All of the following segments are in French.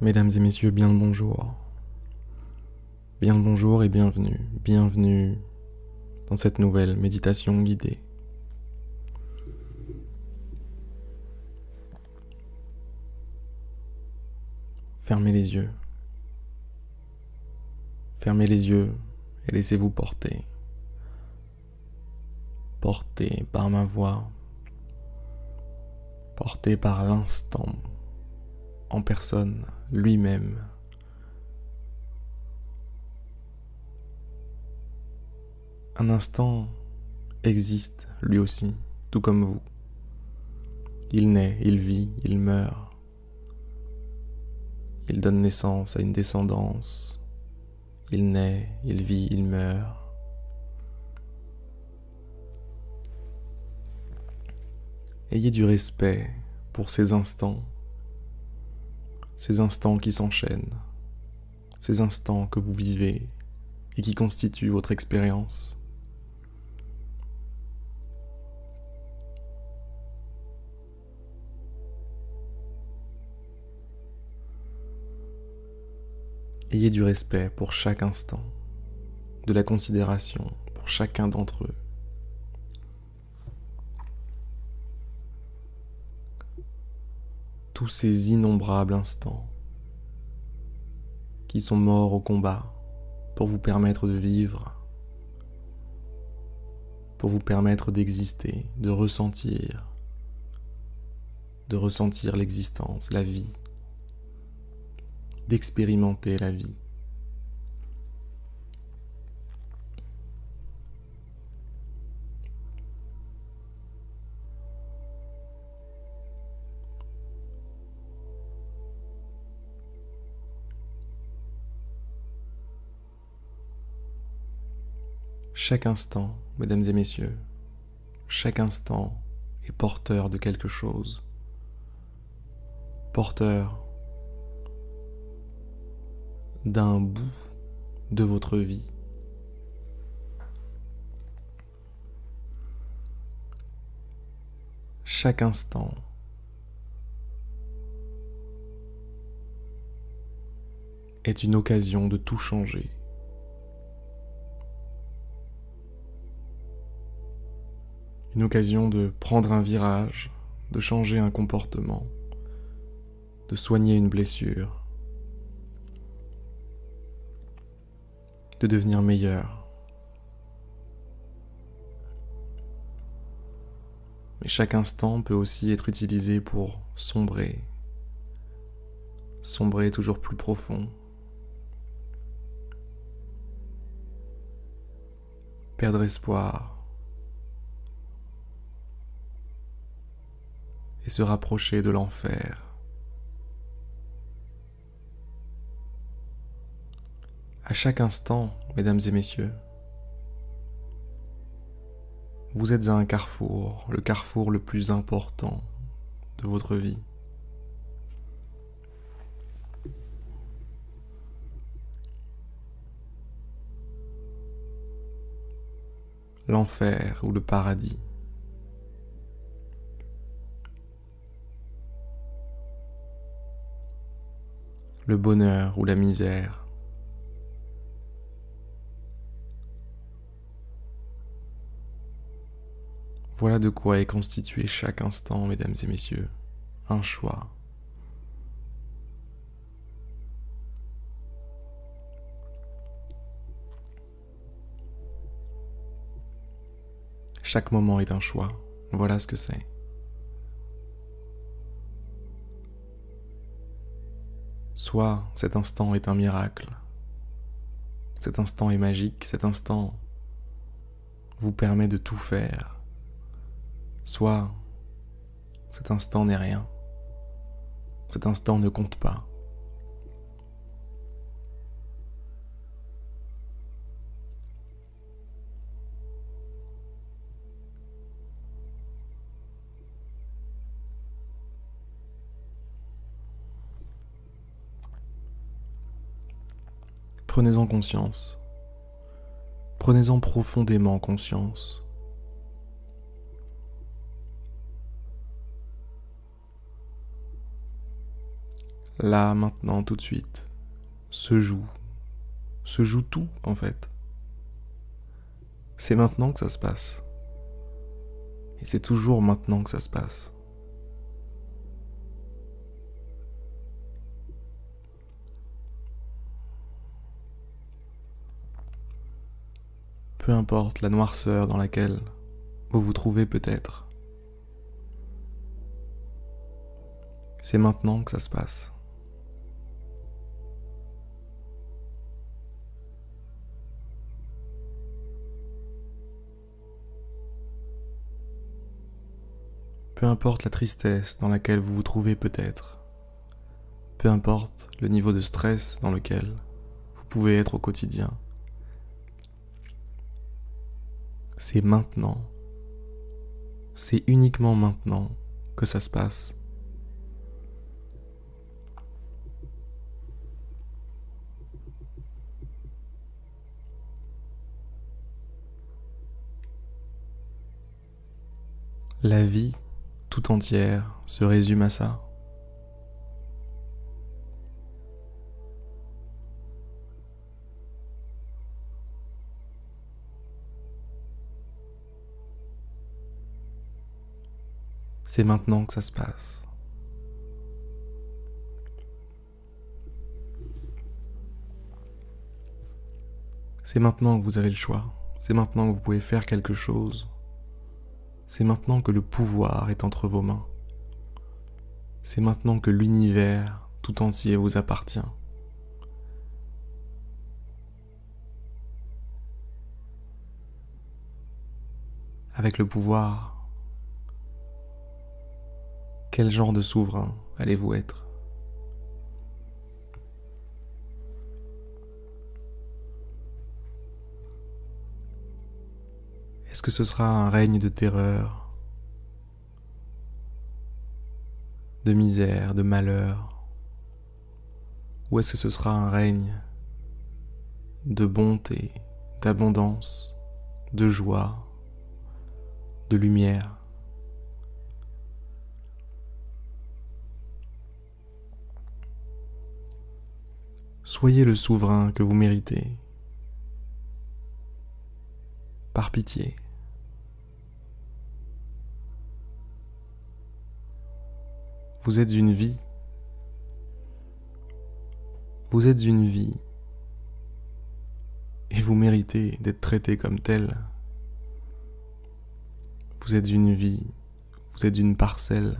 Mesdames et messieurs, bien le bonjour. Bien le bonjour et bienvenue. Bienvenue dans cette nouvelle méditation guidée. Fermez les yeux. Fermez les yeux et laissez-vous porter. Porté par ma voix. Porté par l'instant en personne, lui-même. Un instant existe lui aussi, tout comme vous. Il naît, il vit, il meurt. Il donne naissance à une descendance. Il naît, il vit, il meurt. Ayez du respect pour ces instants qui s'enchaînent, ces instants que vous vivez et qui constituent votre expérience. Ayez du respect pour chaque instant, de la considération pour chacun d'entre eux. Tous ces innombrables instants qui sont morts au combat pour vous permettre de vivre, pour vous permettre d'exister, de ressentir l'existence, la vie, d'expérimenter la vie. Chaque instant, mesdames et messieurs, chaque instant est porteur de quelque chose, porteur d'un bout de votre vie. Chaque instant est une occasion de tout changer. Une occasion de prendre un virage, de changer un comportement, de soigner une blessure, de devenir meilleur. Mais chaque instant peut aussi être utilisé pour sombrer toujours plus profond, perdre espoir, et se rapprocher de l'enfer. À chaque instant, mesdames et messieurs, vous êtes à un carrefour, le carrefour le plus important de votre vie. L'enfer ou le paradis. Le bonheur ou la misère. Voilà de quoi est constitué chaque instant, mesdames et messieurs, un choix. Chaque moment est un choix, voilà ce que c'est. Soit cet instant est un miracle, cet instant est magique, cet instant vous permet de tout faire. Soit cet instant n'est rien, cet instant ne compte pas. Prenez-en conscience. Prenez-en profondément conscience. Là, maintenant, tout de suite, se joue tout en fait. C'est maintenant que ça se passe. Et c'est toujours maintenant que ça se passe. Peu importe la noirceur dans laquelle vous vous trouvez peut-être. C'est maintenant que ça se passe. Peu importe la tristesse dans laquelle vous vous trouvez peut-être. Peu importe le niveau de stress dans lequel vous pouvez être au quotidien. C'est maintenant. C'est uniquement maintenant que ça se passe. La vie tout entière se résume à ça. C'est maintenant que ça se passe. C'est maintenant que vous avez le choix. C'est maintenant que vous pouvez faire quelque chose. C'est maintenant que le pouvoir est entre vos mains. C'est maintenant que l'univers tout entier vous appartient. Avec le pouvoir, quel genre de souverain allez-vous être ? Est-ce que ce sera un règne de terreur, de misère, de malheur ? Ou est-ce que ce sera un règne de bonté, d'abondance, de joie, de lumière ? Soyez le souverain que vous méritez. Par pitié. Vous êtes une vie. Vous êtes une vie. Et vous méritez d'être traité comme tel. Vous êtes une vie. Vous êtes une parcelle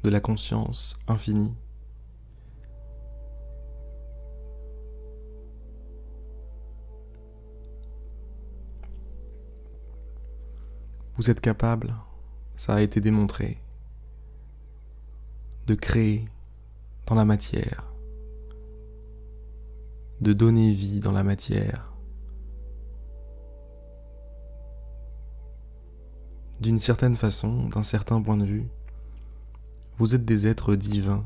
de la conscience infinie. Vous êtes capable, ça a été démontré, de créer dans la matière, de donner vie dans la matière. D'une certaine façon, d'un certain point de vue, vous êtes des êtres divins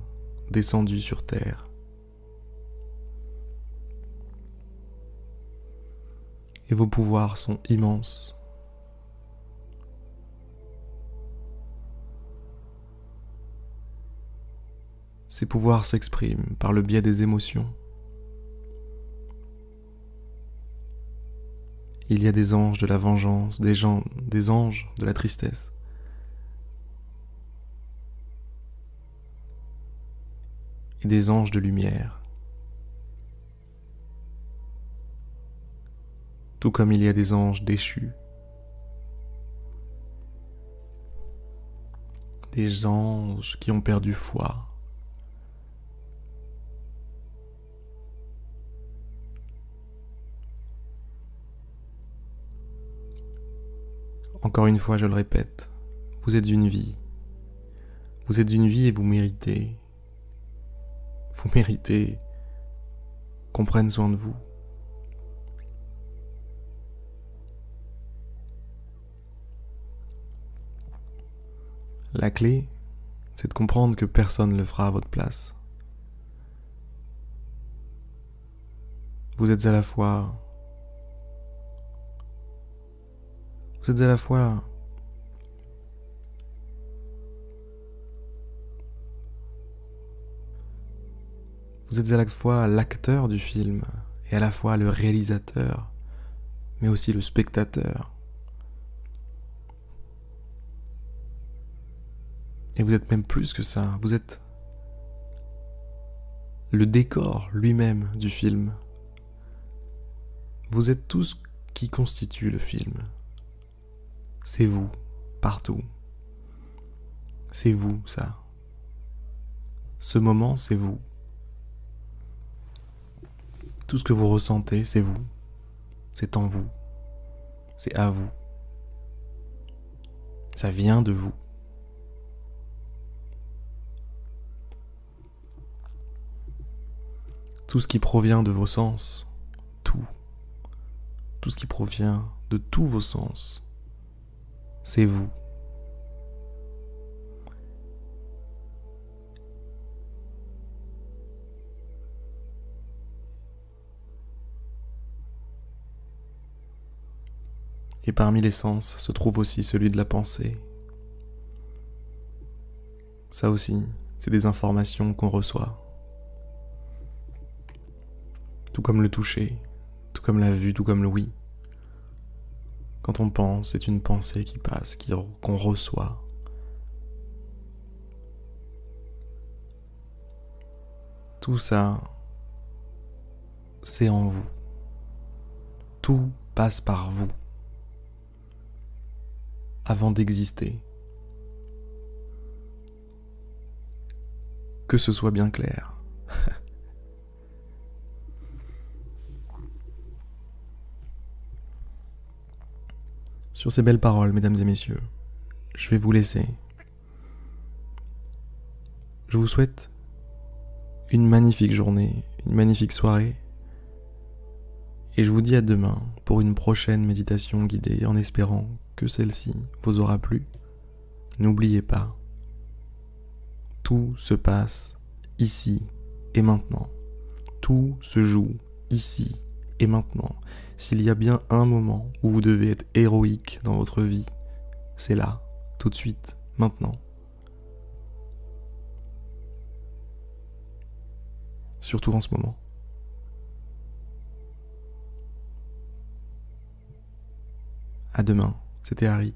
descendus sur terre. Et vos pouvoirs sont immenses. Ces pouvoirs s'expriment par le biais des émotions. Il y a des anges de la vengeance, des anges de la tristesse. Et des anges de lumière. Tout comme il y a des anges déchus. Des anges qui ont perdu foi. Encore une fois, je le répète, vous êtes une vie. Vous êtes une vie et vous méritez qu'on prenne soin de vous. La clé, c'est de comprendre que personne ne le fera à votre place. Vous êtes à la fois Vous êtes à la fois l'acteur du film et à la fois le réalisateur, mais aussi le spectateur. Et vous êtes même plus que ça, vous êtes le décor lui-même du film. Vous êtes tout ce qui constitue le film. C'est vous, partout. C'est vous, ça. Ce moment, c'est vous. Tout ce que vous ressentez, c'est vous. C'est en vous. C'est à vous. Ça vient de vous. Tout ce qui provient de vos sens, tout ce qui provient de tous vos sens, c'est vous. Et parmi les sens se trouve aussi celui de la pensée. Ça aussi, c'est des informations qu'on reçoit. Tout comme le toucher, tout comme la vue, tout comme le oui. Quand on pense, c'est une pensée qui passe, qu'on reçoit. Tout ça, c'est en vous. Tout passe par vous. Avant d'exister. Que ce soit bien clair. Sur ces belles paroles, mesdames et messieurs, je vais vous laisser. Je vous souhaite une magnifique journée, une magnifique soirée, et je vous dis à demain pour une prochaine méditation guidée en espérant que celle-ci vous aura plu. N'oubliez pas, tout se passe ici et maintenant. Tout se joue ici et maintenant. S'il y a bien un moment où vous devez être héroïque dans votre vie, c'est là, tout de suite, maintenant. Surtout en ce moment. À demain, c'était Harry.